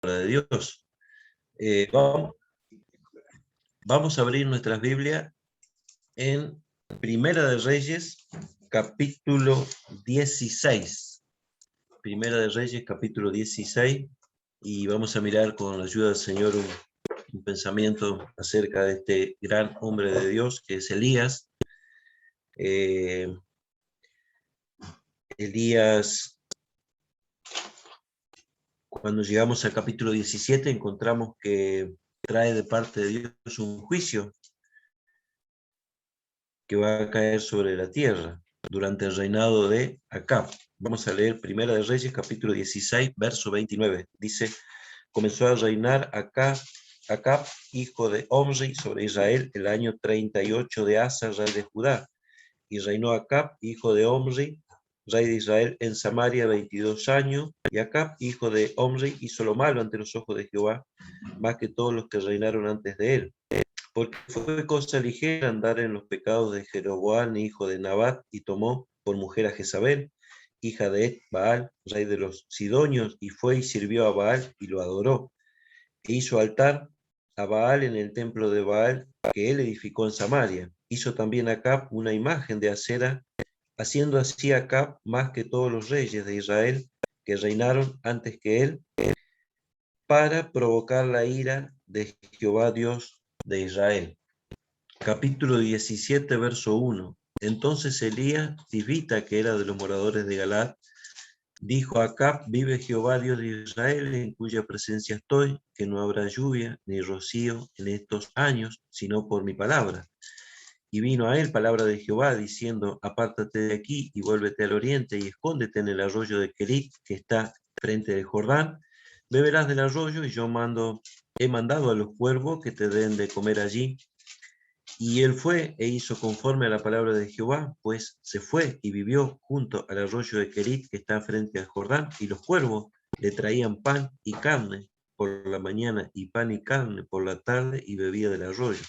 de Dios. Vamos, vamos a abrir nuestras Biblias en Primera de Reyes, capítulo 16. Primera de Reyes, capítulo 16, y vamos a mirar con la ayuda del Señor un pensamiento acerca de este gran hombre de Dios que es Elías. Elías, cuando llegamos al capítulo 17, encontramos que trae de parte de Dios un juicio que va a caer sobre la tierra durante el reinado de Acab. Vamos a leer Primera de Reyes, capítulo 16, verso 29. Dice: comenzó a reinar Acab, hijo de Omri, sobre Israel el año 38 de Asa, rey de Judá. Y reinó Acab, hijo de Omri, rey de Israel, en Samaria 22 años. Y Acab, hijo de Omri, hizo lo malo ante los ojos de Jehová, más que todos los que reinaron antes de él. Porque fue cosa ligera andar en los pecados de Jeroboam, hijo de Nabat, y tomó por mujer a Jezabel, hija de Baal, rey de los Sidonios, y fue y sirvió a Baal y lo adoró. E hizo altar a Baal en el templo de Baal que él edificó en Samaria. Hizo también Acab una imagen de acera, haciendo así Acab más que todos los reyes de Israel que reinaron antes que él, para provocar la ira de Jehová Dios de Israel. Capítulo 17, verso 1. Entonces Elías, tibita, que era de los moradores de Galaad, dijo a Acab: vive Jehová Dios de Israel, en cuya presencia estoy, que no habrá lluvia ni rocío en estos años, sino por mi palabra. Y vino a él palabra de Jehová, diciendo: apártate de aquí y vuélvete al oriente, y escóndete en el arroyo de Kerit, que está frente del Jordán. Beberás del arroyo, y yo he mandado a los cuervos que te den de comer allí. Y él fue e hizo conforme a la palabra de Jehová, pues se fue y vivió junto al arroyo de Kerit, que está frente al Jordán, y los cuervos le traían pan y carne por la mañana, y pan y carne por la tarde, y bebía del arroyo.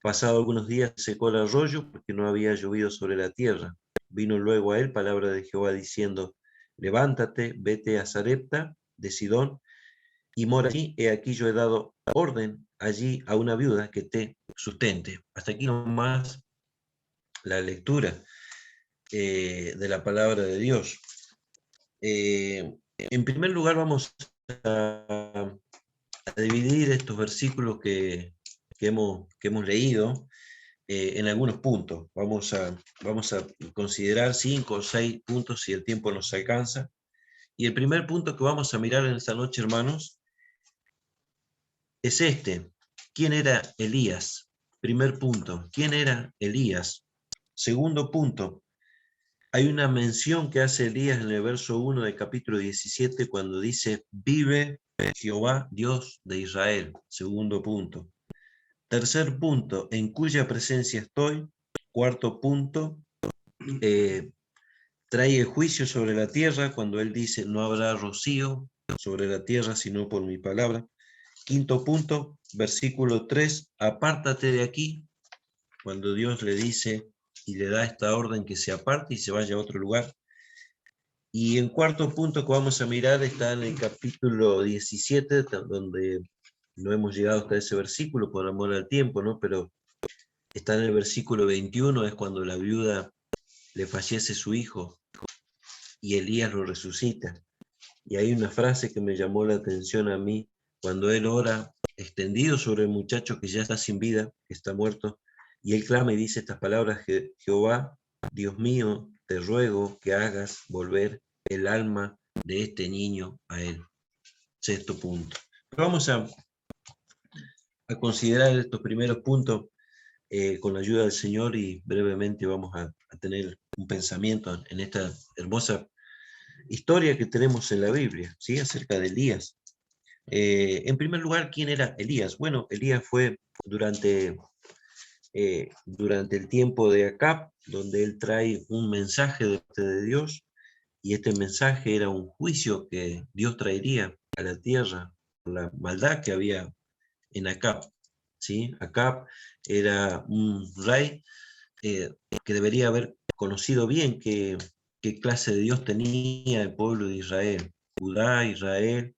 Pasado algunos días secó el arroyo, porque no había llovido sobre la tierra. Vino luego a él palabra de Jehová, diciendo: levántate, vete a Sarepta de Sidón, y mora allí. He aquí yo he dado orden allí a una viuda que te sustente. Hasta aquí nomás la lectura de la palabra de Dios. En primer lugar vamos a dividir estos versículos que hemos leído en algunos puntos. Vamos a considerar 5 o 6 puntos si el tiempo nos alcanza. Y el primer punto que vamos a mirar en esta noche, hermanos, es este: ¿quién era Elías? Primer punto, ¿quién era Elías? Segundo punto, hay una mención que hace Elías en el verso 1 del capítulo 17 cuando dice: vive Jehová Dios de Israel. Segundo punto. Tercer punto, en cuya presencia estoy. Cuarto punto, trae juicio sobre la tierra cuando él dice: no habrá rocío sobre la tierra sino por mi palabra. Quinto punto, versículo 3, apártate de aquí, cuando Dios le dice y le da esta orden que se aparte y se vaya a otro lugar. Y en cuarto punto que vamos a mirar está en el capítulo 17, donde no hemos llegado hasta ese versículo por amor al tiempo, ¿no? Pero está en el versículo 21, es cuando la viuda le fallece su hijo y Elías lo resucita. Y hay una frase que me llamó la atención a mí, cuando él ora extendido sobre el muchacho que ya está sin vida, que está muerto, y él clama y dice estas palabras: Jehová, Dios mío, te ruego que hagas volver el alma de este niño a él. Sexto punto. Pero vamos a considerar estos primeros puntos con la ayuda del Señor, y brevemente vamos a tener un pensamiento en esta hermosa historia que tenemos en la Biblia, ¿sí? Acerca de Elías. En primer lugar, ¿quién era Elías? Bueno, Elías fue durante el tiempo de Acab, donde él trae un mensaje de Dios, y este mensaje era un juicio que Dios traería a la tierra por la maldad que había en Acab, ¿sí? Acab era un rey que debería haber conocido bien qué clase de Dios tenía el pueblo de Israel. Judá, Israel,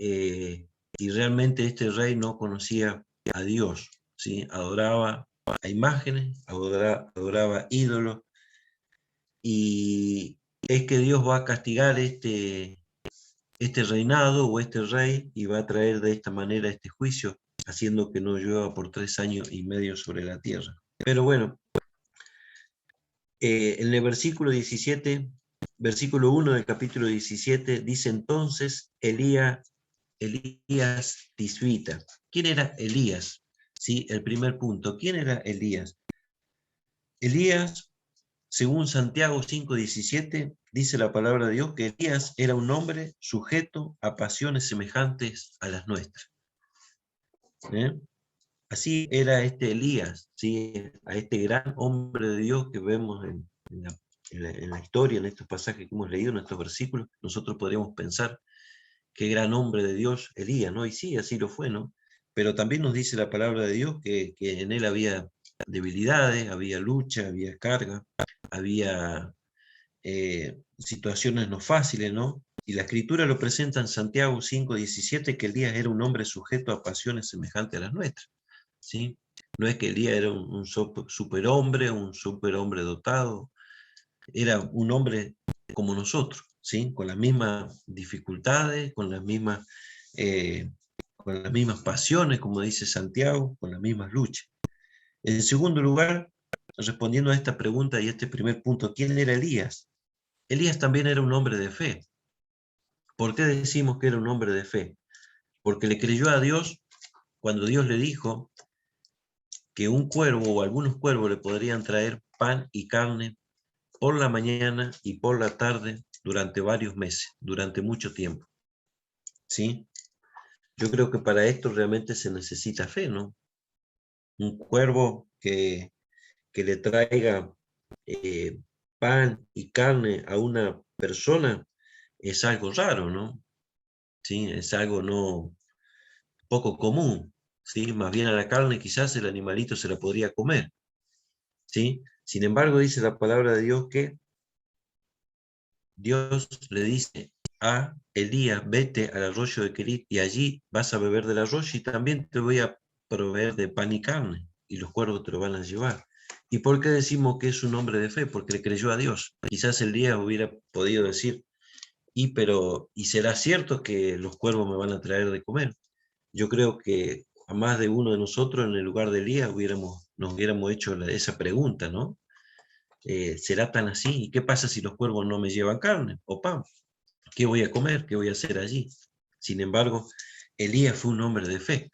y realmente este rey no conocía a Dios, ¿sí? Adoraba a imágenes, adoraba ídolos, y es que Dios va a castigar este reinado o este rey y va a traer de esta manera este juicio, haciendo que no llueva por 3 años y medio sobre la tierra. Pero bueno, en el versículo 17, versículo 1 del capítulo 17, dice entonces Elías Tisbita. ¿Quién era Elías? Sí, el primer punto. ¿Quién era Elías? Elías, según Santiago 5:17, dice la palabra de Dios que Elías era un hombre sujeto a pasiones semejantes a las nuestras. ¿Eh? Así era este Elías, ¿sí? A este gran hombre de Dios que vemos en la historia, en estos pasajes que hemos leído, en estos versículos. Nosotros podríamos pensar qué gran hombre de Dios Elías, ¿no? Y sí, así lo fue, ¿no? Pero también nos dice la palabra de Dios que en él había debilidades, había lucha, había carga, había situaciones no fáciles, ¿no? Y la escritura lo presenta en Santiago 5:17, que Elías era un hombre sujeto a pasiones semejantes a las nuestras, ¿sí? No es que Elías era un superhombre, un superhombre dotado, era un hombre como nosotros, ¿sí? Con las mismas dificultades, eh, con las mismas pasiones, como dice Santiago, con las mismas luchas. En segundo lugar, respondiendo a esta pregunta y a este primer punto, ¿quién era Elías? Elías también era un hombre de fe. ¿Por qué decimos que era un hombre de fe? Porque le creyó a Dios cuando Dios le dijo que un cuervo o algunos cuervos le podrían traer pan y carne por la mañana y por la tarde durante varios meses, durante mucho tiempo, ¿sí? Yo creo que para esto realmente se necesita fe, ¿no? Un cuervo que le traiga eh, pan y carne a una persona es algo raro, ¿no? ¿Sí? Es algo no poco común, ¿sí? Más bien a la carne quizás el animalito se la podría comer, ¿sí? Sin embargo, dice la palabra de Dios que Dios le dice a Elías, vete al arroyo de Querit y allí vas a beber del arroyo y también te voy a proveer de pan y carne y los cuervos te lo van a llevar. ¿Y por qué decimos que es un hombre de fe? Porque le creyó a Dios. Quizás Elías hubiera podido decir, ¿y será cierto que los cuervos me van a traer de comer? Yo creo que a más de uno de nosotros en el lugar de Elías nos hubiéramos hecho esa pregunta, ¿no? ¿Será tan así? ¿Y qué pasa si los cuervos no me llevan carne o pan? ¿Qué voy a comer? ¿Qué voy a hacer allí? Sin embargo, Elías fue un hombre de fe.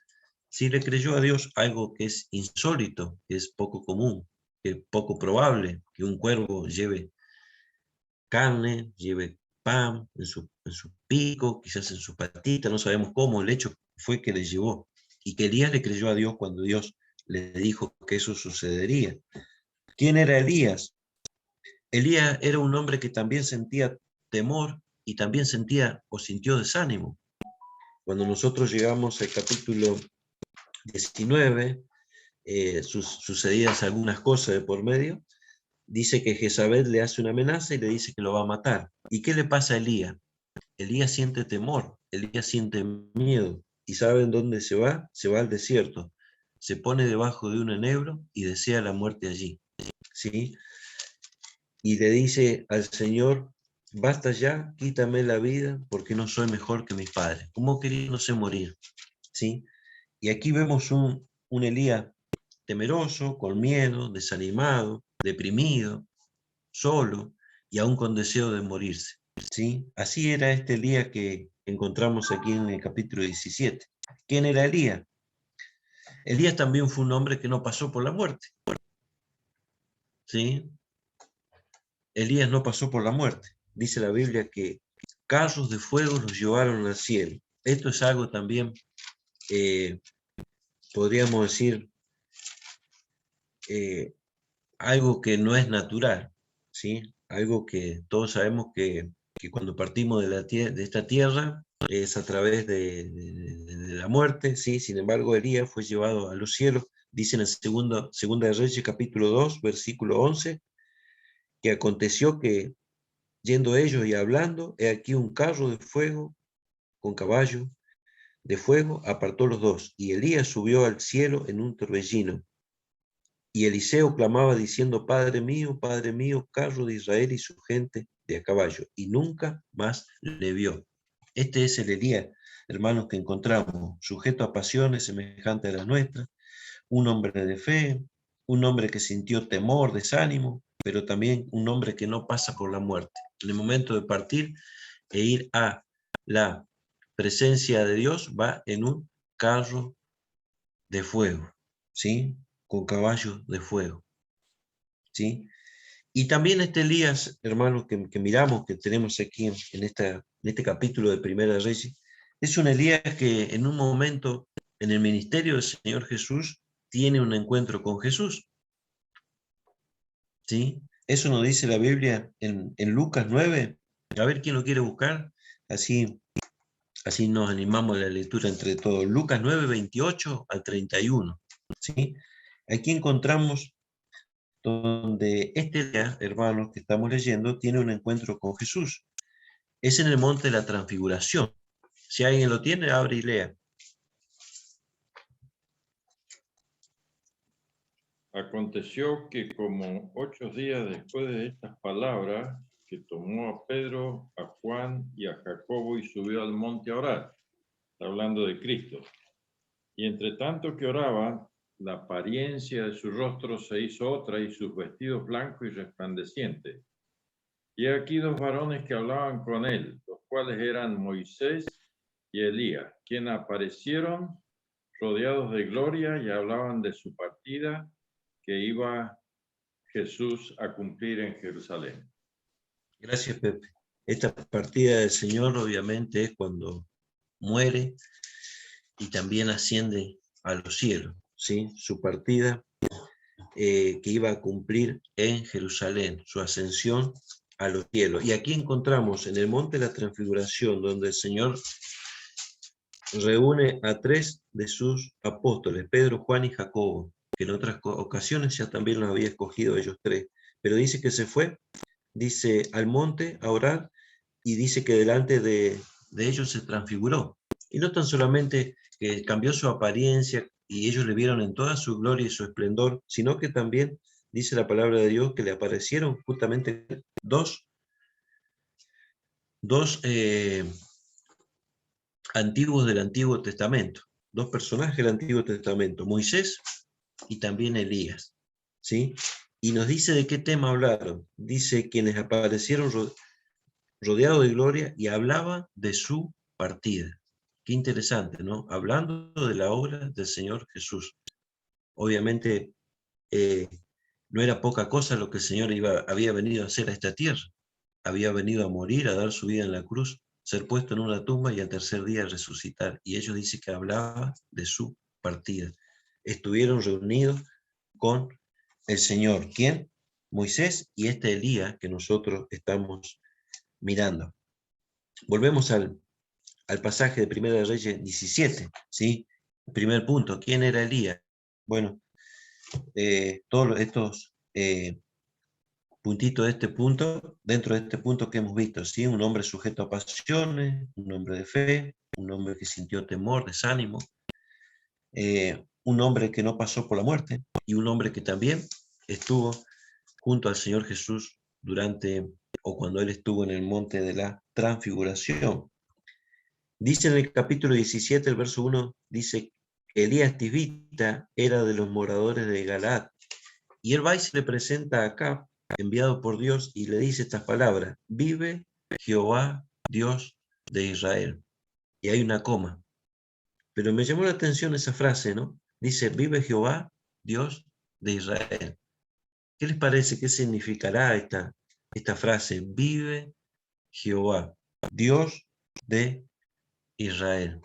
Sí le creyó a Dios algo que es insólito, que es poco común, que es poco probable, que un cuervo lleve carne, lleve pan en su pico, quizás en su patita, no sabemos cómo, el hecho fue que le llevó. Y que Elías le creyó a Dios cuando Dios le dijo que eso sucedería. ¿Quién era Elías? Elías era un hombre que también sentía temor y también sentía o sintió desánimo. Cuando nosotros llegamos al capítulo 19, sucedidas algunas cosas de por medio, dice que Jezabel le hace una amenaza y le dice que lo va a matar. ¿Y qué le pasa a Elías? Elías siente temor, Elías siente miedo. ¿Y saben dónde se va? Se va al desierto. Se pone debajo de un enebro y desea la muerte allí, ¿sí? Y le dice al Señor, basta ya, quítame la vida, porque no soy mejor que mis padres. Como queriéndose morir, ¿sí? Y aquí vemos un Elías temeroso, con miedo, desanimado, deprimido, solo y aún con deseo de morirse, ¿sí? Así era este Elías que encontramos aquí en el capítulo 17. ¿Quién era Elías? Elías también fue un hombre que no pasó por la muerte, ¿sí? Elías no pasó por la muerte. Dice la Biblia que carros de fuego los llevaron al cielo. Esto es algo también, eh, podríamos decir, eh, algo que no es natural, ¿sí? Algo que todos sabemos que cuando partimos de esta tierra es a través de la muerte, ¿sí? Sin embargo, Elías fue llevado a los cielos. Dice en segunda de Reyes, capítulo 2, versículo 11, que aconteció que, yendo ellos y hablando, he aquí un carro de fuego con caballo, de fuego, apartó los dos, y Elías subió al cielo en un torbellino. Y Eliseo clamaba diciendo, Padre mío, carro de Israel y su gente de a caballo. Y nunca más le vio. Este es el Elías, hermanos, que encontramos, sujeto a pasiones semejantes a las nuestras, un hombre de fe, un hombre que sintió temor, desánimo, pero también un hombre que no pasa por la muerte. En el momento de partir e ir a la presencia de Dios, va en un carro de fuego, ¿sí? Con caballos de fuego, ¿sí? Y también este Elías, hermanos, que miramos, que tenemos aquí en este capítulo de Primera de Reyes, es un Elías que en un momento en el ministerio del Señor Jesús tiene un encuentro con Jesús, ¿sí? Eso nos dice la Biblia en Lucas 9. A ver quién lo quiere buscar, así, así nos animamos a la lectura entre todos. Lucas 9, 28 al 31, ¿sí? Aquí encontramos donde este día, hermanos, que estamos leyendo, tiene un encuentro con Jesús. Es en el monte de la transfiguración. Si alguien lo tiene, abre y lea. Aconteció que como 8 días después de estas palabras, que tomó a Pedro, a Juan y a Jacobo y subió al monte a orar. Está hablando de Cristo. Y entre tanto que oraba, la apariencia de su rostro se hizo otra y sus vestidos blancos y resplandecientes. Y aquí 2 varones que hablaban con él, los cuales eran Moisés y Elías, quienes aparecieron rodeados de gloria y hablaban de su partida que iba Jesús a cumplir en Jerusalén. Gracias, Pepe. Esta partida del Señor obviamente es cuando muere y también asciende a los cielos, ¿sí? Su partida que iba a cumplir en Jerusalén, su ascensión a los cielos. Y aquí encontramos en el monte de la transfiguración, donde el Señor reúne a 3 de sus apóstoles, Pedro, Juan y Jacobo, que en otras ocasiones ya también los había escogido ellos 3, pero dice que se fue, dice, al monte a orar, y dice que delante de ellos se transfiguró. Y no tan solamente que cambió su apariencia y ellos le vieron en toda su gloria y su esplendor, sino que también dice la palabra de Dios que le aparecieron justamente dos antiguos del Antiguo Testamento, 2 personajes del Antiguo Testamento, Moisés y también Elías, ¿sí? Y nos dice de qué tema hablaron. Dice quienes aparecieron rodeados de gloria y hablaban de su partida. Qué interesante, ¿no? Hablando de la obra del Señor Jesús. Obviamente, no era poca cosa lo que el Señor había venido a hacer a esta tierra. Había venido a morir, a dar su vida en la cruz, ser puesto en una tumba y al tercer día resucitar. Y ellos dicen que hablaba de su partida. Estuvieron reunidos con el Señor. ¿Quién? Moisés y este Elías que nosotros estamos mirando. Volvemos al pasaje de Primera de Reyes 17, ¿sí? El primer punto, ¿quién era Elías? Bueno, todos estos puntitos de este punto, dentro de este punto que hemos visto, ¿sí? Un hombre sujeto a pasiones, un hombre de fe, un hombre que sintió temor, desánimo, un hombre que no pasó por la muerte y un hombre que también estuvo junto al Señor Jesús durante o cuando él estuvo en el monte de la transfiguración. Dice en el capítulo 17, el verso 1, dice, Elías Tisbita era de los moradores de Galaad, y él va y se le presenta acá, enviado por Dios, y le dice estas palabras, vive Jehová, Dios de Israel. Y hay una coma. Pero me llamó la atención esa frase, ¿no? Dice, vive Jehová, Dios de Israel. ¿Qué les parece? ¿Qué significará esta frase? Vive Jehová, Dios de Israel.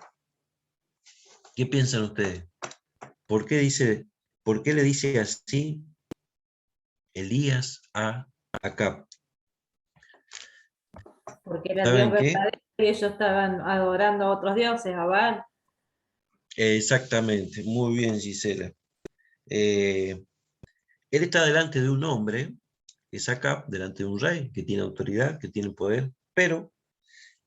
¿Qué piensan ustedes? ¿Por qué le dice así Elías a Acab? Porque era el Dios ¿Saben qué? verdadero y ellos estaban adorando a otros dioses, a Baal. Exactamente, muy bien, Gisela. Él está delante de un hombre, que es Acab, delante de un rey, que tiene autoridad, que tiene poder, pero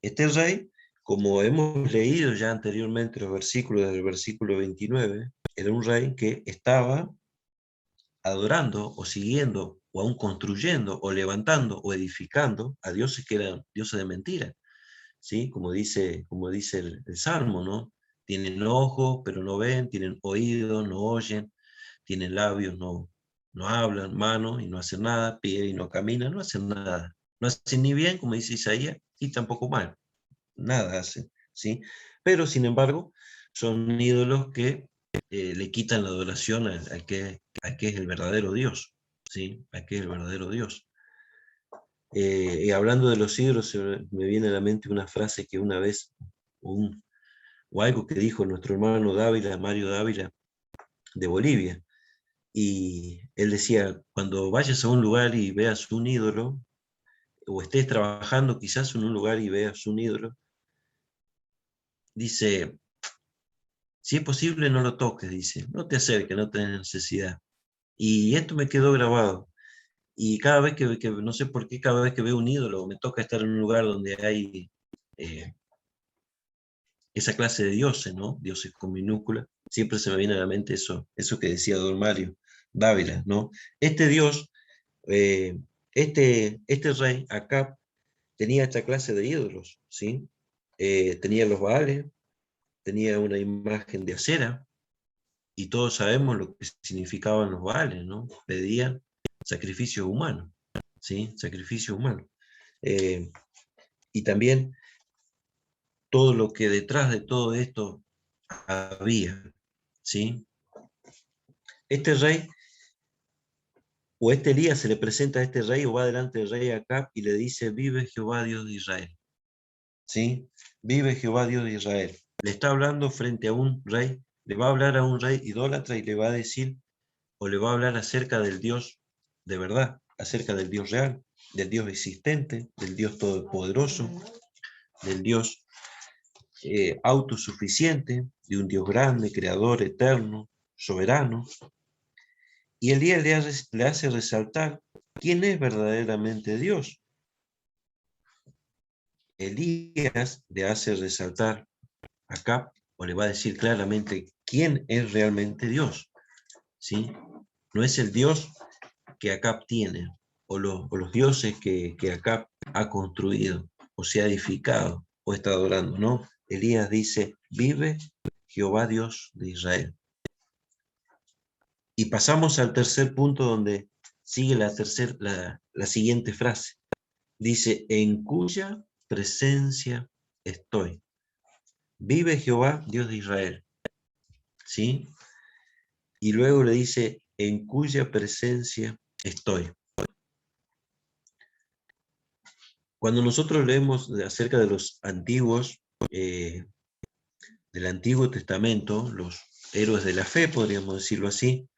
este rey como hemos leído ya anteriormente los versículos del versículo 29, era un rey que estaba adorando o siguiendo o aún construyendo o levantando o edificando a dioses que eran dioses de mentira, ¿sí? Como dice el Salmo, ¿no? Tienen ojos, pero no ven, tienen oídos, no oyen, tienen labios, no hablan, manos y no hacen nada, pies y no caminan, no hacen nada. No hacen ni bien, como dice Isaías, y tampoco mal. Nada hacen, ¿sí? Pero, sin embargo, son ídolos que le quitan la adoración al que es el verdadero Dios, ¿sí? Al que es el verdadero Dios. Y hablando de los ídolos, me viene a la mente una frase que una vez, o algo que dijo nuestro hermano Dávila, Mario Dávila, de Bolivia. Y él decía, cuando vayas a un lugar y veas un ídolo, o estés trabajando quizás en un lugar y veas un ídolo, dice, si es posible no lo toques, dice, no te acerques, no tenés necesidad. Y esto me quedó grabado. Y cada vez no sé por qué, cada vez que veo un ídolo, me toca estar en un lugar donde hay esa clase de dioses, ¿no? Dioses con minúscula, siempre se me viene a la mente eso que decía don Mario Dávila, ¿no? Este dios, eh, este rey, Acab, tenía esta clase de ídolos, ¿sí? Tenía los Baales, tenía una imagen de acera, y todos sabemos lo que significaban los Baales, ¿no? Pedían sacrificio humano, ¿sí? Sacrificio humano. Y también todo lo que detrás de todo esto había, ¿sí? Este rey, o este Elías se le presenta a este rey, o va delante del rey Acab y le dice, vive Jehová Dios de Israel, ¿sí? Vive Jehová Dios de Israel. Le está hablando frente a un rey, le va a hablar a un rey idólatra y le va a decir, o le va a hablar acerca del Dios de verdad, acerca del Dios real, del Dios existente, del Dios todopoderoso, del Dios autosuficiente, de un Dios grande, creador, eterno, soberano. Y Elías le hace resaltar quién es verdaderamente Dios. Elías le hace resaltar acá, o le va a decir claramente quién es realmente Dios, ¿sí? No es el Dios que Acab tiene, o los dioses que Acab ha construido, o se ha edificado, o está adorando, ¿no? Elías dice, vive Jehová Dios de Israel. Y pasamos al tercer punto donde sigue la siguiente frase. Dice, en cuya presencia estoy. Vive Jehová, Dios de Israel. ¿Sí? Y luego le dice, en cuya presencia estoy. Cuando nosotros leemos acerca de los antiguos, del Antiguo Testamento, los héroes de la fe, podríamos decirlo así,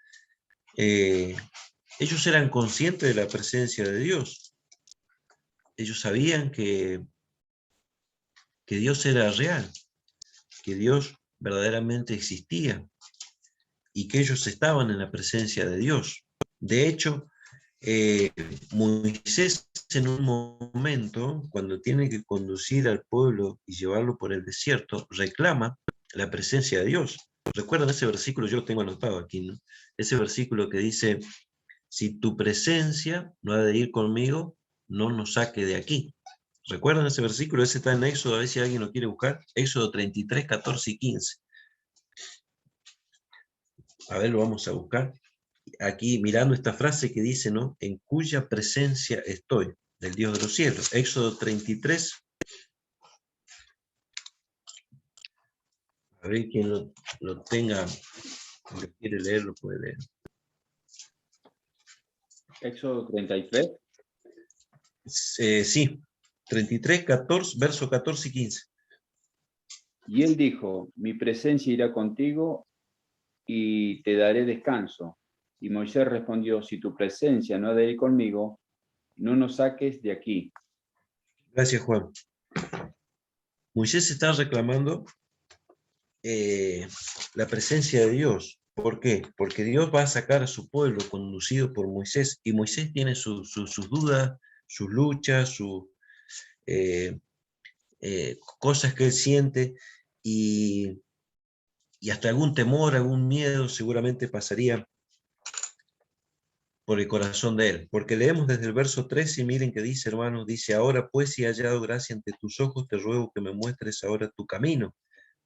ellos eran conscientes de la presencia de Dios. Ellos sabían que Dios era real, que Dios verdaderamente existía y que ellos estaban en la presencia de Dios. De hecho, Moisés en un momento, cuando tiene que conducir al pueblo y llevarlo por el desierto, reclama la presencia de Dios. ¿Recuerdan ese versículo? Yo lo tengo anotado aquí, ¿no? Ese versículo que dice, si tu presencia no ha de ir conmigo, no nos saque de aquí. ¿Recuerdan ese versículo? Ese está en Éxodo, a ver si alguien lo quiere buscar. Éxodo 33, 14 y 15. A ver, lo vamos a buscar. Aquí mirando esta frase que dice, ¿no? En cuya presencia estoy, del Dios de los cielos. Éxodo 33. A ver quien lo tenga, lo quiere leer, lo puede leer. Éxodo 33. Sí, 33, 14, verso 14 y 15. Y él dijo, mi presencia irá contigo y te daré descanso. Y Moisés respondió, si tu presencia no ha de ir conmigo, no nos saques de aquí. Gracias, Juan. Moisés está reclamando la presencia de Dios. ¿Por qué? Porque Dios va a sacar a su pueblo conducido por Moisés, y Moisés tiene sus dudas, sus luchas, cosas que él siente y hasta algún temor, algún miedo seguramente pasaría por el corazón de él. Porque leemos desde el verso 13 y miren que dice, hermanos, dice, ahora pues si he hallado gracia ante tus ojos, te ruego que me muestres ahora tu camino,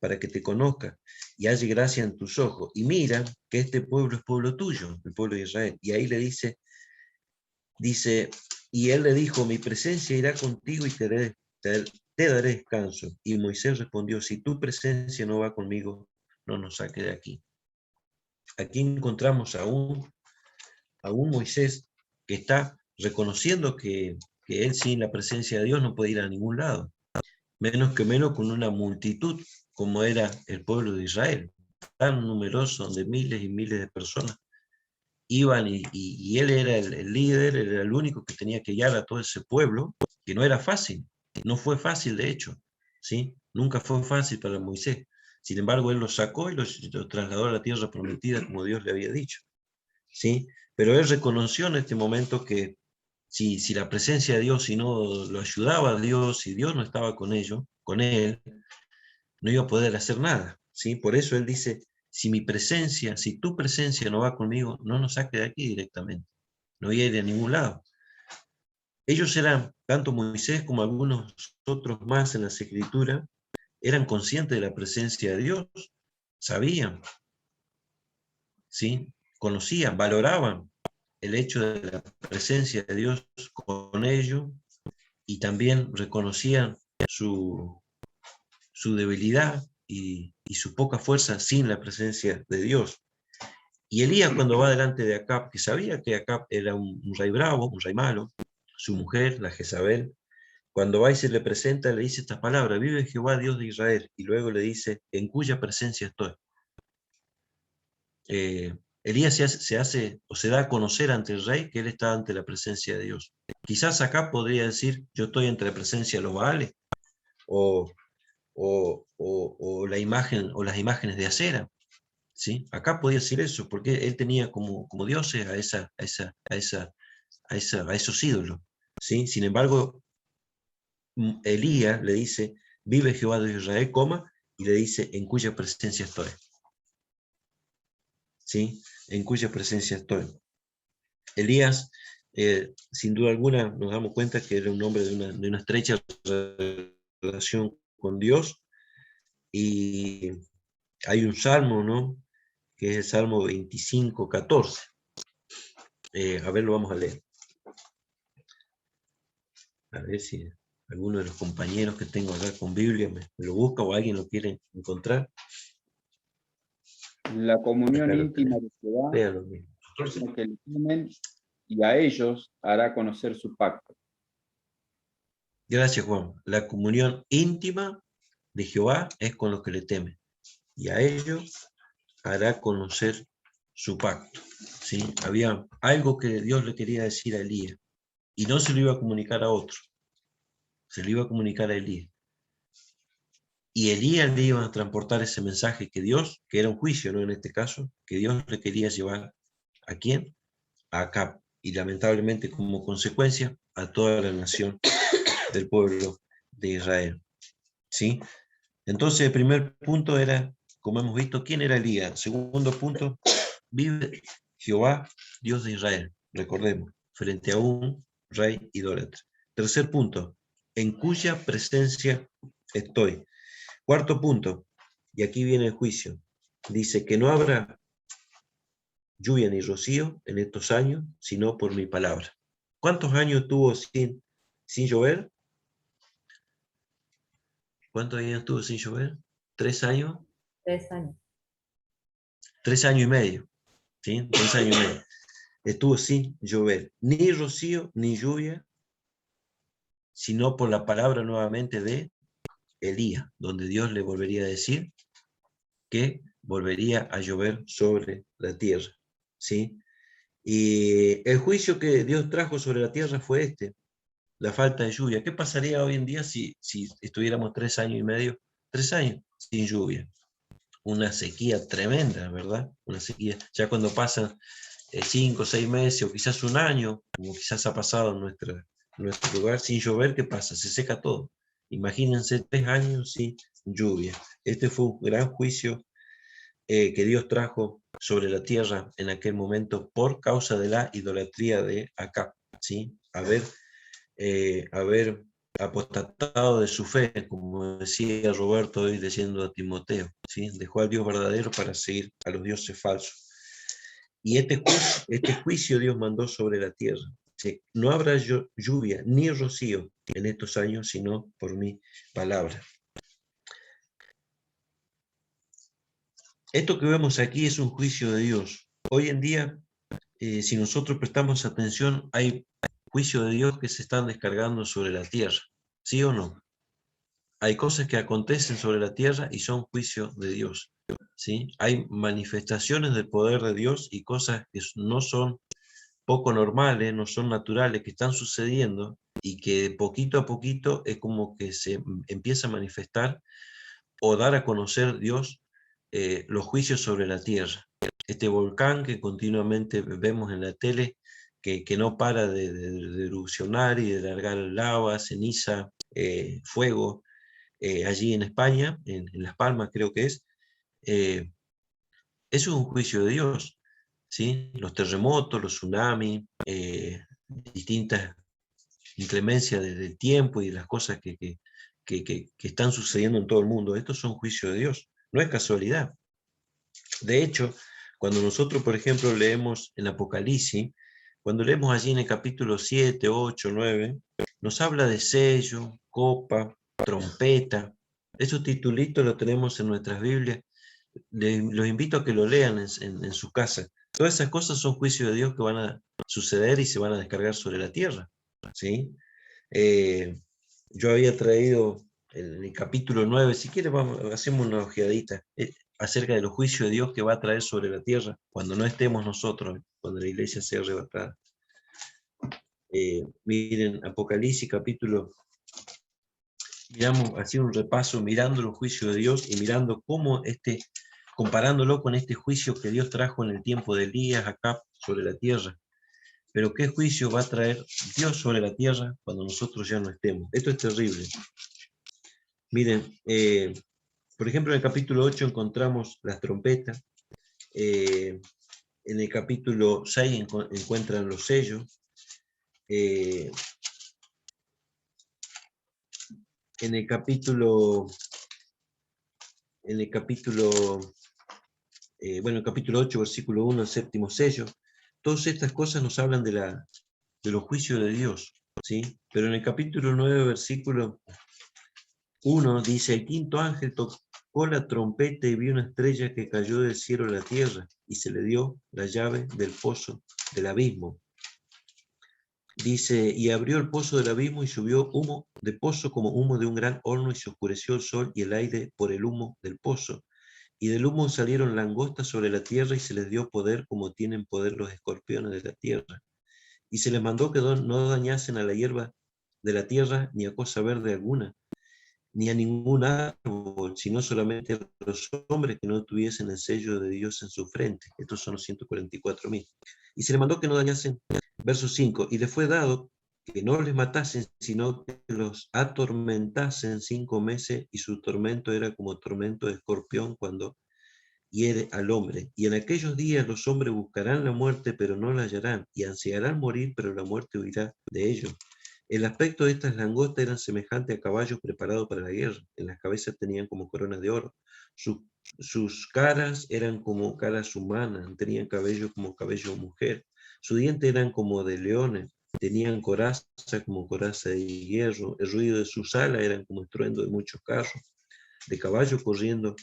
para que te conozca y halle gracia en tus ojos. Y mira que este pueblo es pueblo tuyo, el pueblo de Israel. Y ahí le dice, y él le dijo, mi presencia irá contigo y te daré descanso. Y Moisés respondió, si tu presencia no va conmigo, no nos saque de aquí. Aquí encontramos a un Moisés que está reconociendo que él sin la presencia de Dios no puede ir a ningún lado, menos con una multitud como era el pueblo de Israel, tan numeroso, donde miles y miles de personas iban y él era el líder, él era el único que tenía que guiar a todo ese pueblo, que no era fácil, no fue fácil de hecho, ¿sí? Nunca fue fácil para Moisés. Sin embargo, él los sacó y los trasladó a la tierra prometida como Dios le había dicho, ¿sí? Pero él reconoció en este momento que si la presencia de Dios, si no lo ayudaba a Dios, si Dios no estaba con él, no iba a poder hacer nada, ¿sí? Por eso él dice, si tu presencia no va conmigo, no nos saque de aquí directamente, no voy a ir a ningún lado. Ellos eran, tanto Moisés como algunos otros más en las Escrituras, eran conscientes de la presencia de Dios, sabían, ¿sí? Conocían, valoraban el hecho de la presencia de Dios con ellos y también reconocían su debilidad y su poca fuerza sin la presencia de Dios. Y Elías, cuando va delante de Acab, que sabía que Acab era un rey bravo, un rey malo, su mujer, la Jezabel, cuando va y se le presenta, le dice estas palabras, vive Jehová Dios de Israel, y luego le dice, en cuya presencia estoy. Elías se da a conocer ante el rey que él está ante la presencia de Dios. Quizás acá podría decir, yo estoy ante la presencia de los Baales, o la imagen, o las imágenes de acera, ¿sí? Acá podía decir eso, porque él tenía como dioses a esos ídolos, ¿sí? Sin embargo, Elías le dice, vive Jehová de Israel, y le dice, en cuya presencia estoy. ¿Sí? En cuya presencia estoy. Elías, sin duda alguna, nos damos cuenta que era un hombre de una estrecha relación con Dios, y hay un salmo, ¿no? Que es el Salmo 25, 14. A ver, lo vamos a leer. A ver si alguno de los compañeros que tengo acá con Biblia me lo busca o alguien lo quiere encontrar. La comunión Acá íntima de Jehová, Léalo. los que le temen, y a ellos hará conocer su pacto. Gracias, Juan. La comunión íntima de Jehová es con los que le temen, y a ellos hará conocer su pacto. ¿Sí? Había algo que Dios le quería decir a Elías, y no se lo iba a comunicar a otro, se lo iba a comunicar a Elías. Y Elías le iba a transportar ese mensaje que Dios, que era un juicio, ¿no? En este caso, que Dios le quería llevar ¿a quién? A Acab. Y lamentablemente, como consecuencia, a toda la nación del pueblo de Israel. ¿Sí? Entonces, el primer punto era, como hemos visto, ¿quién era Elías? Segundo punto, vive Jehová, Dios de Israel. Recordemos, frente a un rey idólatra. Tercer punto, en cuya presencia estoy. Cuarto punto, y aquí viene el juicio, dice que no habrá lluvia ni rocío en estos años, sino por mi palabra. ¿Cuántos años tuvo sin llover? ¿Cuántos años tuvo sin llover? 3 años. 3 años. 3 años y medio, ¿sí? 3 años y medio. Estuvo sin llover, ni rocío, ni lluvia, sino por la palabra nuevamente de Elías, donde Dios le volvería a decir que volvería a llover sobre la tierra, ¿sí? Y el juicio que Dios trajo sobre la tierra fue la falta de lluvia. ¿Qué pasaría hoy en día si estuviéramos 3 años y medio, 3 años sin lluvia? Una sequía tremenda, ¿verdad? Una sequía, ya cuando pasan 5 o 6 meses o quizás un año, como quizás ha pasado en nuestro lugar, sin llover, ¿qué pasa? Se seca todo. Imagínense 3 años sin lluvia. Este fue un gran juicio que Dios trajo sobre la tierra en aquel momento por causa de la idolatría de Acab, ¿sí? Haber apostatado de su fe, como decía Roberto hoy diciendo a Timoteo, ¿sí? Dejó al Dios verdadero para seguir a los dioses falsos. Y este juicio Dios mandó sobre la tierra. ¿Sí? No habrá lluvia ni rocío en estos años, sino por mi palabra. Esto que vemos aquí es un juicio de Dios. Hoy en día, si nosotros prestamos atención, hay juicios de Dios que se están descargando sobre la tierra. ¿Sí o no? Hay cosas que acontecen sobre la tierra y son juicios de Dios. ¿Sí? Hay manifestaciones del poder de Dios y cosas que no son poco normales, no son naturales, que están sucediendo y que poquito a poquito es como que se empieza a manifestar o dar a conocer Dios los juicios sobre la tierra. Este volcán que continuamente vemos en la tele, que no para de erupcionar y de largar lava, ceniza, fuego, allí en España, en Las Palmas creo que es, eso es un juicio de Dios, ¿sí? Los terremotos, los tsunamis, distintas inclemencias del tiempo y de las cosas que están sucediendo en todo el mundo, estos son juicios de Dios, no es casualidad. De hecho, cuando nosotros, por ejemplo, leemos en Apocalipsis, cuando leemos allí en el capítulo 7, 8, 9, nos habla de sello, copa, trompeta. Esos titulitos los tenemos en nuestras Biblias. Los invito a que lo lean en su casa. Todas esas cosas son juicios de Dios que van a suceder y se van a descargar sobre la tierra, ¿sí? Yo había traído en el capítulo 9, si quieres hacemos una ojeadita, acerca de los juicios de Dios que va a traer sobre la tierra cuando no estemos nosotros, cuando la iglesia sea arrebatada. Miren, Apocalipsis capítulo, miramos así un repaso, mirando los juicios de Dios y mirando cómo comparándolo con este juicio que Dios trajo en el tiempo de Elías acá sobre la tierra. Pero ¿qué juicio va a traer Dios sobre la tierra cuando nosotros ya no estemos? Esto es terrible. Miren, por ejemplo, en el capítulo 8 encontramos las trompetas. En el capítulo 6 encuentran los sellos. En el capítulo 8, versículo 1, el séptimo sello. Todas estas cosas nos hablan de los juicios de Dios, ¿sí? Pero en el capítulo 9, versículo 1, dice, el quinto ángel tocó la trompeta y vio una estrella que cayó del cielo a la tierra, y se le dio la llave del pozo del abismo. Dice, y abrió el pozo del abismo y subió humo de pozo como humo de un gran horno, y se oscureció el sol y el aire por el humo del pozo. Y del humo salieron langostas sobre la tierra, y se les dio poder como tienen poder los escorpiones de la tierra. Y se les mandó que no dañasen a la hierba de la tierra, ni a cosa verde alguna, ni a ningún árbol, sino solamente a los hombres que no tuviesen el sello de Dios en su frente. Estos son los 144.000. Y se les mandó que no dañasen, verso 5, y les fue dado que no les matasen, sino que los atormentasen 5 meses, y su tormento era como tormento de escorpión cuando hiere al hombre. Y en aquellos días los hombres buscarán la muerte, pero no la hallarán, y ansiarán morir, pero la muerte huirá de ellos. El aspecto de estas langostas eran semejante a caballos preparados para la guerra. En las cabezas tenían como coronas de oro. Sus caras eran como caras humanas, tenían cabello como cabello de mujer. Sus dientes eran como de leones, tenían coraza como coraza de hierro. El ruido de sus alas eran como estruendo de muchos carros, de caballos corriendo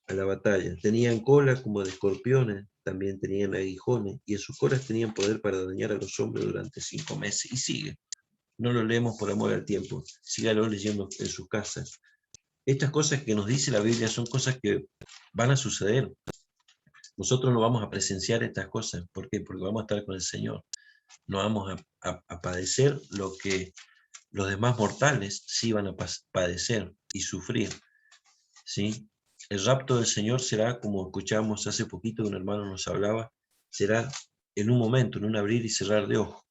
a la batalla. Tenían cola como de escorpiones, también tenían aguijones, y en sus colas tenían poder para dañar a los hombres durante 5 meses. Y sigue. No lo leemos por amor al tiempo, sígalo leyendo en sus casas. Estas cosas que nos dice la Biblia son cosas que van a suceder. Nosotros no vamos a presenciar estas cosas. ¿Por qué? Porque vamos a estar con el Señor. No vamos a padecer lo que los demás mortales sí van a padecer y sufrir, ¿sí? El rapto del Señor será, como escuchamos hace poquito, un hermano nos hablaba, será en un momento, en un abrir y cerrar de ojos,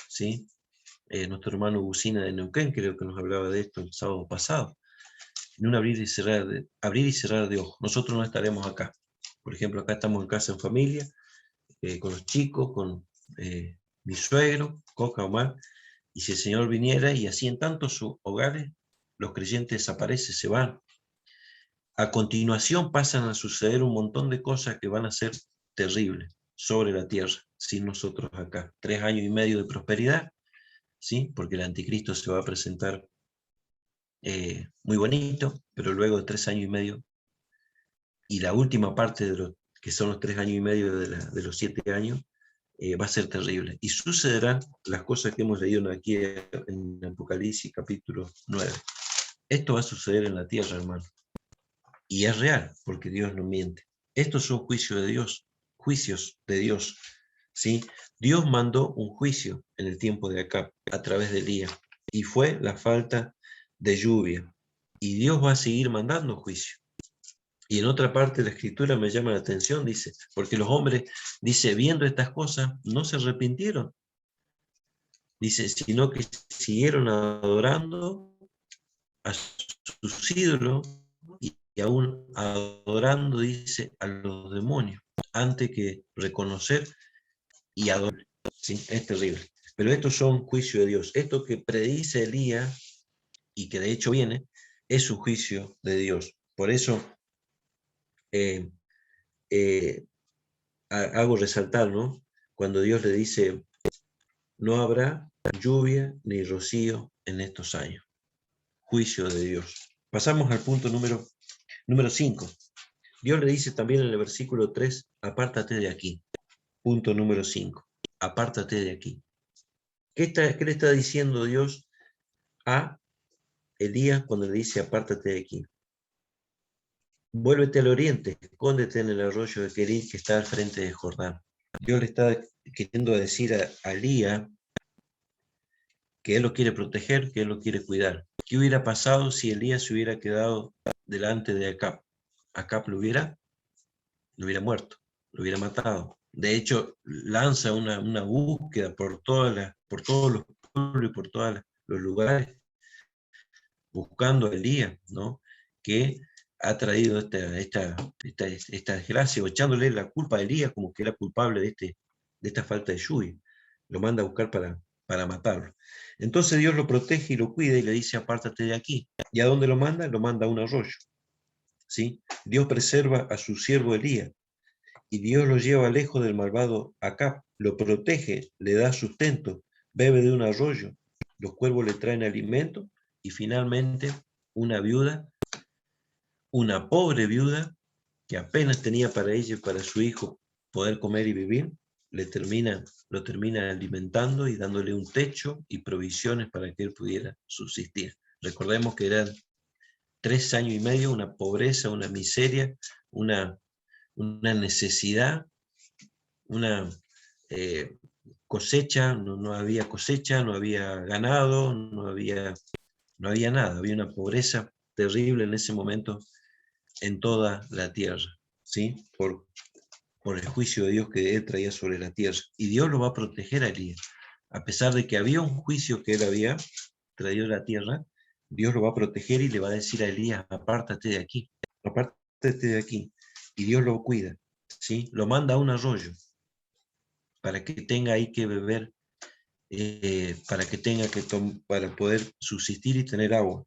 ¿sí? nuestro hermano Busina de Neuquén, creo que nos hablaba de esto el sábado pasado, en un abrir y cerrar de ojos. Nosotros no estaremos acá. Por ejemplo, acá estamos en casa en familia, con los chicos, con mi suegro, Coca, Omar, y si el Señor viniera, y así en tantos hogares, los creyentes desaparecen, se van. A continuación pasan a suceder un montón de cosas que van a ser terribles sobre la tierra, sin nosotros acá. 3 años y medio de prosperidad, ¿sí? Porque el anticristo se va a presentar muy bonito, pero luego de 3 años y medio, y la última parte de los que son los 3 años y medio de los 7 años, va a ser terrible. Y sucederán las cosas que hemos leído aquí en Apocalipsis capítulo 9. Esto va a suceder en la tierra, hermano. Y es real, porque Dios no miente. Estos son juicios de Dios, ¿sí? Dios mandó un juicio en el tiempo de Acab, a través de Elías, y fue la falta de lluvia. Y Dios va a seguir mandando juicio. Y en otra parte de la escritura me llama la atención, dice, porque los hombres, dice, viendo estas cosas, no se arrepintieron. Dice, sino que siguieron adorando a sus ídolos y aún adorando, dice, a los demonios, antes que reconocer y adorar. ¿Sí? Es terrible. Pero estos son juicios de Dios. Esto que predice Elías, y que de hecho viene, es un juicio de Dios. Por eso hago resaltar, ¿no? Cuando Dios le dice, no habrá lluvia ni rocío en estos años. Juicio de Dios. Pasamos al punto número 5. Dios le dice también en el versículo 3, apártate de aquí. Punto número 5. Apártate de aquí. ¿Qué le está diciendo Dios a Elías cuando le dice apártate de aquí? Vuélvete al oriente, escóndete en el arroyo de Querit que está al frente de Jordán. Dios le está queriendo decir a Elías que él lo quiere proteger, que él lo quiere cuidar. ¿Qué hubiera pasado si Elías se hubiera quedado delante de Acab? Acab lo hubiera muerto, lo hubiera matado. De hecho, lanza una búsqueda por todos los pueblos y por todos los lugares, buscando a Elías, ¿no? Que ha traído esta desgracia, o echándole la culpa a Elías como que era culpable de esta falta de lluvia. Lo manda a buscar para matarlo. Entonces Dios lo protege y lo cuida y le dice, apártate de aquí. ¿Y a dónde lo manda? Lo manda a un arroyo. ¿Sí? Dios preserva a su siervo Elías, y Dios lo lleva lejos del malvado Acab, lo protege, le da sustento, bebe de un arroyo, los cuervos le traen alimento, y finalmente una viuda, una pobre viuda, que apenas tenía para ella y para su hijo poder comer y vivir, lo termina alimentando y dándole un techo y provisiones para que él pudiera subsistir. Recordemos que eran 3 años y medio, una pobreza, una miseria, una necesidad, una cosecha, no había cosecha, no había ganado, no había nada, había una pobreza terrible en ese momento en toda la tierra, ¿sí? Por el juicio de Dios que él traía sobre la tierra. Y Dios lo va a proteger a Elías. A pesar de que había un juicio que él había traído a la tierra, Dios lo va a proteger y le va a decir a Elías, apártate de aquí, apártate de aquí. Y Dios lo cuida, ¿sí? Lo manda a un arroyo para que tenga ahí que beber, para que tenga para poder subsistir y tener agua.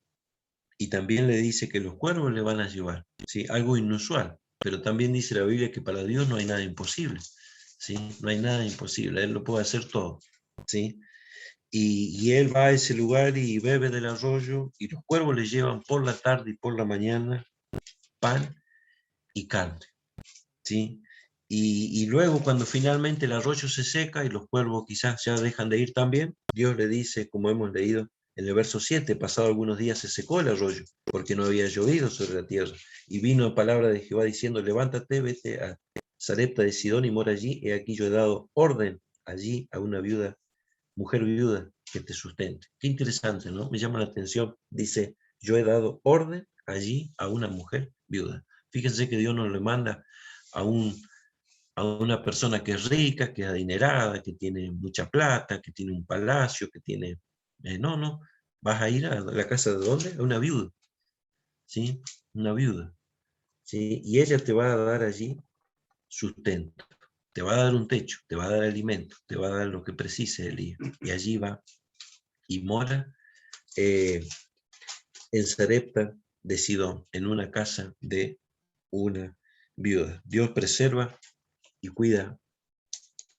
Y también le dice que los cuervos le van a llevar, ¿sí? Algo inusual, pero también dice la Biblia que para Dios no hay nada imposible, ¿sí? No hay nada imposible, Él lo puede hacer todo, ¿sí? Y él va a ese lugar y bebe del arroyo, y los cuervos le llevan por la tarde y por la mañana pan y carne, ¿sí? Y luego cuando finalmente el arroyo se seca y los cuervos quizás ya dejan de ir también, Dios le dice, como hemos leído en el verso 7, pasado algunos días se secó el arroyo, porque no había llovido sobre la tierra, y vino palabra de Jehová diciendo, levántate, vete a Sarepta de Sidón y mora allí, he aquí yo he dado orden allí a una mujer viuda que te sustente. Qué interesante, ¿no? Me llama la atención, dice, yo he dado orden allí a una mujer viuda. Fíjense que Dios no le manda a una persona que es rica, que es adinerada, que tiene mucha plata, que tiene un palacio, que tiene No, no, vas a ir a la casa de ¿dónde? A una viuda, ¿sí? Una viuda, ¿sí? Y ella te va a dar allí sustento, te va a dar un techo, te va a dar alimento, te va a dar lo que precise Elías. Y allí va y mora en Sarepta de Sidón, en una casa de una viuda. Dios preserva y cuida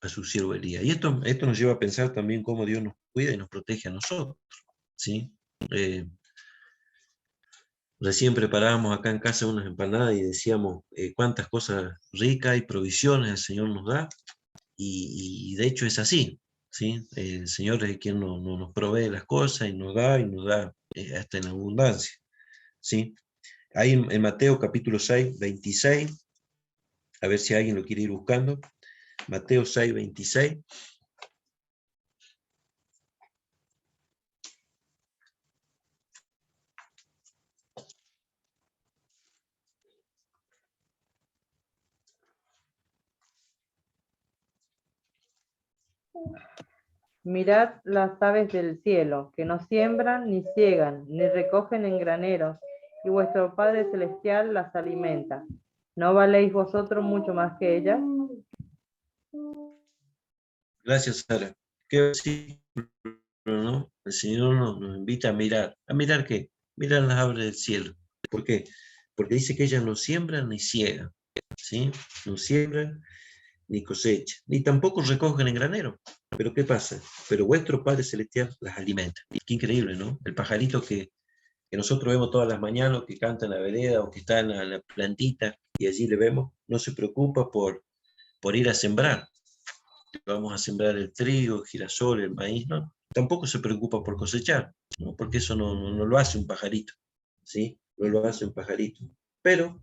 a su siervo Elías. Y esto nos lleva a pensar también cómo Dios nos cuida y nos protege a nosotros, ¿sí? Recién preparábamos acá en casa unas empanadas y decíamos cuántas cosas ricas y provisiones el Señor nos da, y de hecho es así, ¿sí? El Señor es quien nos provee las cosas y nos da hasta en abundancia, ¿sí? Ahí en Mateo capítulo 6, 26, a ver si alguien lo quiere ir buscando, Mateo 6, 26. Mirad las aves del cielo, que no siembran, ni ciegan, ni recogen en graneros, y vuestro Padre Celestial las alimenta. ¿No valéis vosotros mucho más que ellas? Gracias, Sara. Qué versículo, ¿no? El Señor nos invita a mirar. ¿A mirar qué? Mirar las aves del cielo. ¿Por qué? Porque dice que ellas no siembran ni ciegan, ¿sí? No siembran ni cosechan, ni tampoco recogen en granero. Pero ¿qué pasa? Pero vuestro Padre Celestial las alimenta. Qué increíble, ¿no? El pajarito que nosotros vemos todas las mañanas, o que canta en la vereda, o que está en la plantita, y allí le vemos, no se preocupa por ir a sembrar. Vamos a sembrar el trigo, el girasol, el maíz, ¿no? Tampoco se preocupa por cosechar, ¿no? Porque eso no lo hace un pajarito, ¿sí? No lo hace un pajarito. Pero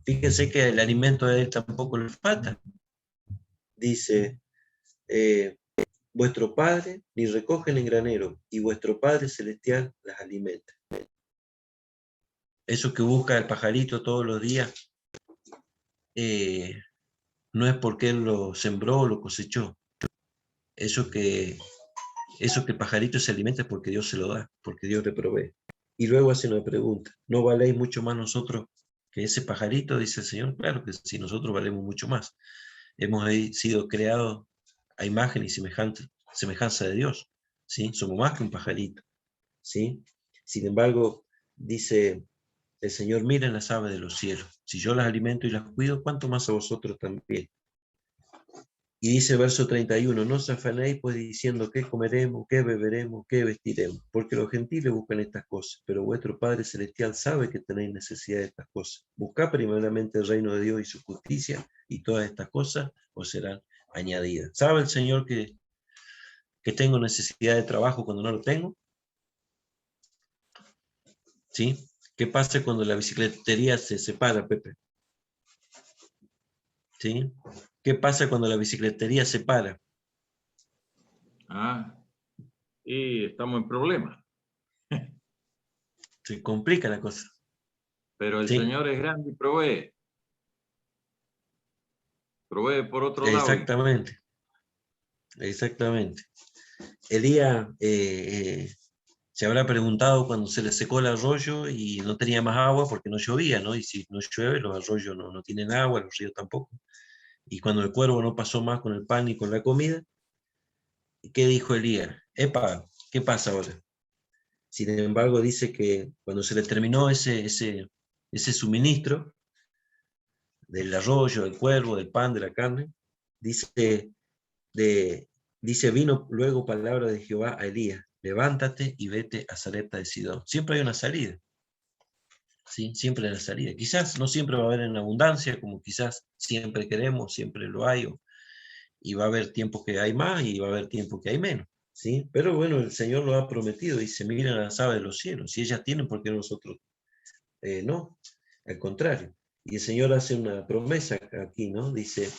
fíjense que el alimento de él tampoco le falta. Dice, eh, vuestro Padre ni recogen en granero, y vuestro Padre Celestial las alimenta. Eso que busca el pajarito todos los días, no es porque él lo sembró o lo cosechó. Eso que el pajarito se alimenta es porque Dios se lo da, porque Dios le provee. Y luego hace una pregunta, ¿no valéis mucho más nosotros que ese pajarito? Dice el Señor. Claro que sí, nosotros valemos mucho más. Hemos sido creados a imagen y semejanza de Dios, ¿sí? Somos más que un pajarito, ¿sí? Sin embargo, dice el Señor, miren las aves de los cielos. Si yo las alimento y las cuido, ¿cuánto más a vosotros también? Y dice verso 31, no os afanéis pues diciendo qué comeremos, qué beberemos, qué vestiremos, porque los gentiles buscan estas cosas, pero vuestro Padre Celestial sabe que tenéis necesidad de estas cosas. Buscad primeramente el reino de Dios y su justicia, y todas estas cosas os serán añadidas. ¿Sabe el Señor que tengo necesidad de trabajo cuando no lo tengo? ¿Sí? ¿Qué pasa cuando la bicicletería se separa, Pepe? ¿Sí? ¿Qué pasa cuando la bicicletería se para? Y estamos en problemas. Se complica la cosa. Pero el ¿Sí? Señor es grande y provee. Provee por otro lado. Exactamente. Exactamente. Elías se habrá preguntado cuando se le secó el arroyo y no tenía más agua porque no llovía, ¿no? Y si no llueve, los arroyos no tienen agua, los ríos tampoco. Y cuando el cuervo no pasó más con el pan ni con la comida, ¿qué dijo Elías? Epa, ¿qué pasa ahora? Sin embargo, dice que cuando se le terminó ese suministro del arroyo, del cuervo, del pan, de la carne, dice, vino luego palabra de Jehová a Elías, levántate y vete a Sarepta de Sidón. Siempre hay una salida, ¿sí? Siempre hay una salida. Quizás no siempre va a haber en abundancia, como quizás siempre queremos, siempre lo hay, y va a haber tiempos que hay más y va a haber tiempos que hay menos, ¿sí? Pero bueno, el Señor lo ha prometido, dice, miren a las aves de los cielos, si ellas tienen, ¿por qué nosotros no? Al contrario. Y el Señor hace una promesa aquí, ¿no? Dice,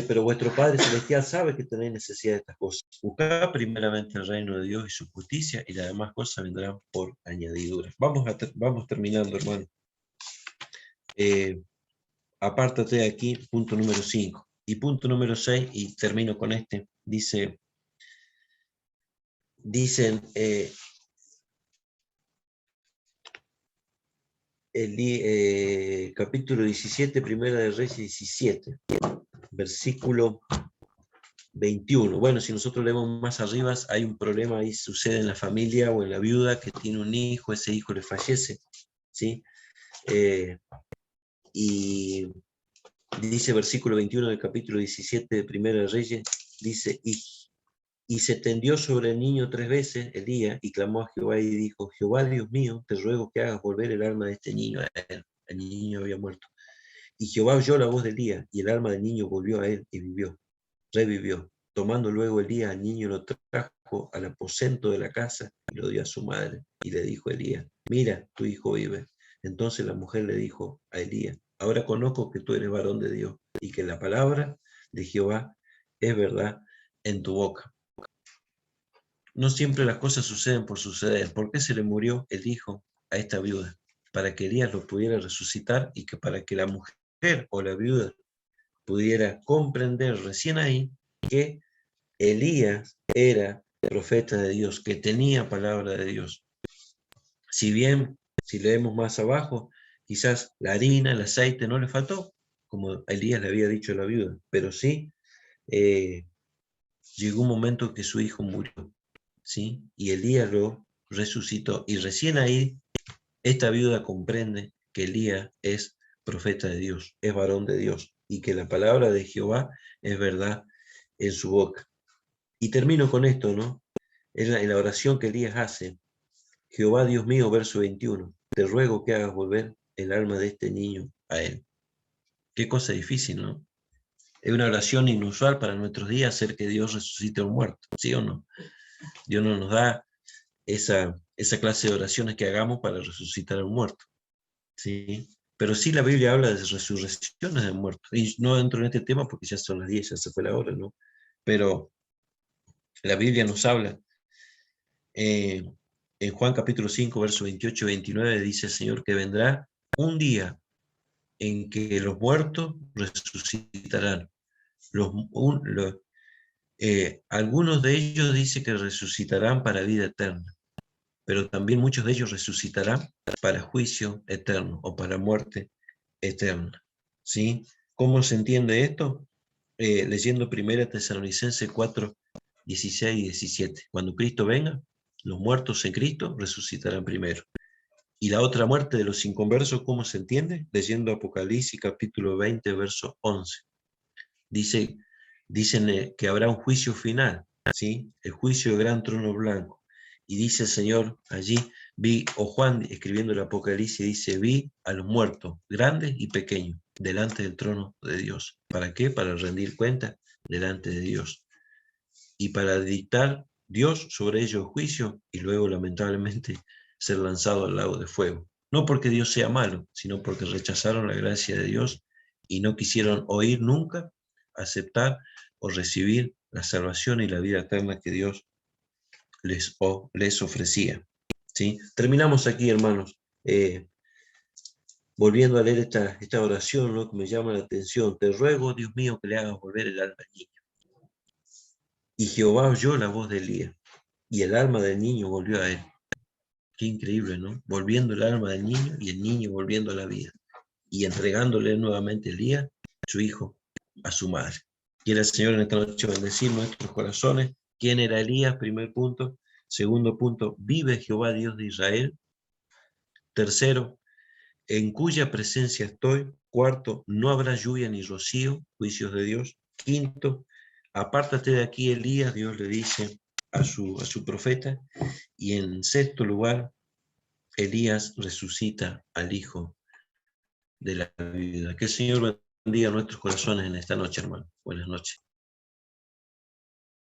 pero vuestro Padre Celestial sabe que tenéis necesidad de estas cosas. Buscad primeramente el reino de Dios y su justicia, y las demás cosas vendrán por añadidura. Vamos terminando, hermano. Apártate de aquí, punto número 5. Y punto número 6, y termino con este, dice, dicen, capítulo 17, Primera de Reyes 17, versículo 21. Bueno, si nosotros leemos más arriba, hay un problema ahí, sucede en la familia o en la viuda que tiene un hijo, ese hijo le fallece, ¿sí? Y dice versículo 21 del capítulo 17 de Primera de Reyes, dice, y se tendió sobre el niño 3 veces, Elías, y clamó a Jehová y dijo, Jehová Dios mío, te ruego que hagas volver el alma de este niño a él. El niño había muerto. Y Jehová oyó la voz de Elías, y el alma del niño volvió a él y vivió, revivió. Tomando luego Elías al niño, lo trajo al aposento de la casa y lo dio a su madre. Y le dijo a Elías, mira, tu hijo vive. Entonces la mujer le dijo a Elías, ahora conozco que tú eres varón de Dios y que la palabra de Jehová es verdad en tu boca. No siempre las cosas suceden por suceder. ¿Por qué se le murió el hijo a esta viuda? Para que Elías lo pudiera resucitar y que para que la mujer o la viuda pudiera comprender recién ahí que Elías era profeta de Dios, que tenía palabra de Dios. Si bien, si leemos más abajo, quizás la harina, el aceite no le faltó, como Elías le había dicho a la viuda, pero sí llegó un momento que su hijo murió, ¿sí? Y Elías lo resucitó. Y recién ahí, esta viuda comprende que Elías es profeta de Dios, es varón de Dios, y que la palabra de Jehová es verdad en su boca. Y termino con esto, ¿no? En la oración que Elías hace, Jehová Dios mío, verso 21, te ruego que hagas volver el alma de este niño a él. Qué cosa difícil, ¿no? Es una oración inusual para nuestros días hacer que Dios resucite a un muerto, ¿sí o no? Dios no nos da esa clase de oraciones que hagamos para resucitar a un muerto, ¿sí? Pero sí la Biblia habla de resurrecciones de muertos. Y no entro en este tema porque ya son las 10, ya se fue la hora, ¿no? Pero la Biblia nos habla en Juan capítulo 5, verso 28 y 29, dice el Señor que vendrá un día en que los muertos resucitarán. Algunos de ellos dice que resucitarán para vida eterna, pero también muchos de ellos resucitarán para juicio eterno o para muerte eterna. ¿Sí? ¿Cómo se entiende esto? Leyendo 1 Tesalonicenses 4, 16 y 17. Cuando Cristo venga, los muertos en Cristo resucitarán primero. Y la otra muerte de los inconversos, ¿cómo se entiende? Leyendo Apocalipsis capítulo 20, verso 11. Dicen que habrá un juicio final, ¿sí? El juicio del gran trono blanco. Y dice el Señor allí, o Juan escribiendo el Apocalipsis, dice, vi a los muertos, grandes y pequeños, delante del trono de Dios. ¿Para qué? Para rendir cuenta delante de Dios. Y para dictar Dios sobre ellos juicio y luego lamentablemente ser lanzado al lago de fuego. No porque Dios sea malo, sino porque rechazaron la gracia de Dios y no quisieron oír nunca, aceptar o recibir la salvación y la vida eterna que Dios les ofrecía. ¿Sí? Terminamos aquí, hermanos. Volviendo a leer esta oración, ¿no? Que me llama la atención. Te ruego, Dios mío, que le hagas volver el alma al niño. Y Jehová oyó la voz de Elías, y el alma del niño volvió a él. Qué increíble, ¿no? Volviendo el alma del niño y el niño volviendo a la vida. Y entregándole nuevamente Elías, su hijo, a su madre. Quiere el Señor en esta noche bendecir nuestros corazones. ¿Quién era Elías? Primer punto. Segundo punto, vive Jehová Dios de Israel. Tercero, en cuya presencia estoy. Cuarto, no habrá lluvia ni rocío, juicios de Dios. Quinto, apártate de aquí, Elías, Dios le dice a su profeta. Y en sexto lugar, Elías resucita al hijo de la viuda. Que el Señor bendiga nuestros corazones en esta noche, hermano. Buenas noches.